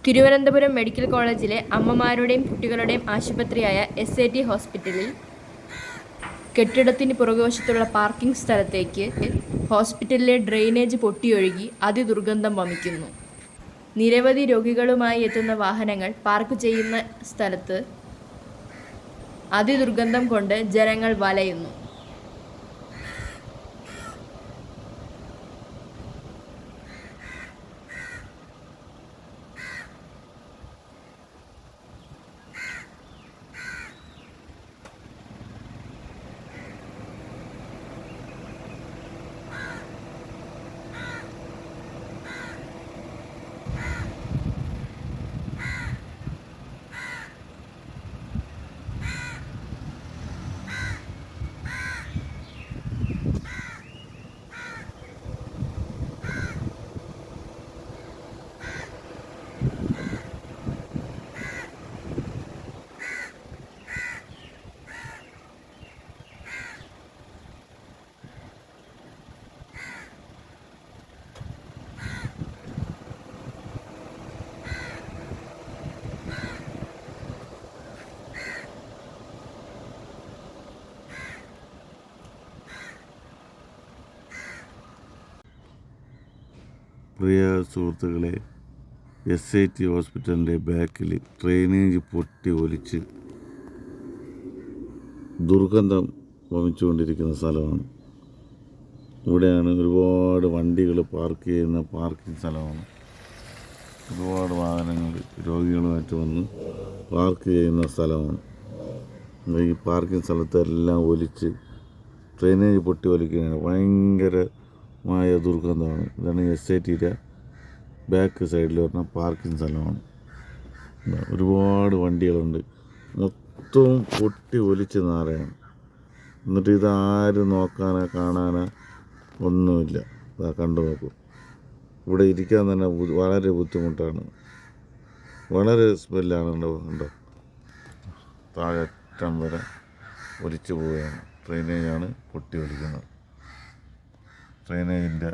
Thiruvananthapuram medical കോളേജിലെ അമ്മമാരുടെയും കുട്ടികളുടെയും ആശുപത്രിയായ SAT ഹോസ്പിറ്റലിൽ കെട്ടിടത്തിന് പുറകുവശത്തുള്ള പാർക്കിംഗ് സ്ഥലത്തേക്ക് ഹോസ്പിറ്റലിലെ ഡ്രെയിനേജ് പൊട്ടിയൊഴുകി അതിദുർഗന്ധം വമിക്കുന്നു. നിരവധി രോഗികളുമായി എത്തുന്ന വാഹനങ്ങൾ പാർക്ക് ചെയ്യുന്ന സ്ഥലത്ത് അതിദുർഗന്ധം കൊണ്ട് ജനങ്ങൾ വലയുന്നു. പ്രിയ സുഹൃത്തുക്കളെ, SAT ഹോസ്പിറ്റലിൻ്റെ ബാക്കിൽ ഡ്രെയിനേജ് പൊട്ടി ഒലിച്ച് ദുർഗന്ധം വമിച്ചുകൊണ്ടിരിക്കുന്ന സ്ഥലമാണ്. ഇവിടെയാണ് ഒരുപാട് വണ്ടികൾ പാർക്ക് ചെയ്യുന്ന പാർക്കിംഗ് സ്ഥലമാണ്. ഒരുപാട് വാഹനങ്ങൾ രോഗികളുമായിട്ട് വന്ന് പാർക്ക് ചെയ്യുന്ന സ്ഥലമാണ്. ഈ പാർക്കിംഗ് സ്ഥലത്തെല്ലാം ഒലിച്ച് ഡ്രെയിനേജ് പൊട്ടി ഒലിക്കുകയാണ്. ഭയങ്കരമായ ദുർഗന്ധമാണ്. ഇതാണ് SATയുടെ ബാക്ക് സൈഡിൽ വരുന്ന പാർക്കിംഗ് സ്ഥലമാണ്. ഒരുപാട് വണ്ടികളുണ്ട്. മൊത്തവും പൊട്ടി ഒലിച്ച് നാറയാണ്. എന്നിട്ട് ഇതാരും നോക്കാനോ കാണാനോ ഒന്നുമില്ല. ഇതാ കണ്ടു നോക്കൂ. ഇവിടെ ഇരിക്കാൻ തന്നെ വളരെ ബുദ്ധിമുട്ടാണ്. വളരെ സ്മെല്ലാണ്. ഉണ്ടോ താഴെ അറ്റം വരെ ഒലിച്ചു പോവുകയാണ്. ഡ്രെയിനേജാണ് പൊട്ടി ഒലിക്കുന്നത്. ഡ്രെയിനേജിൻ്റെ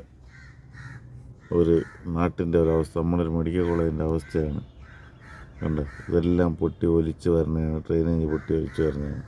ഒരു നാട്ടിൻ്റെ ഒരവസ്ഥ, നമ്മളൊരു മെഡിക്കൽ കോളേജിൻ്റെ അവസ്ഥയാണ്. കണ്ടോ, ഇതെല്ലാം പൊട്ടി ഒലിച്ച് വരുന്നതാണ്. ഡ്രെയിനേജ് പൊട്ടി ഒലിച്ച് വരുന്നതാണ്.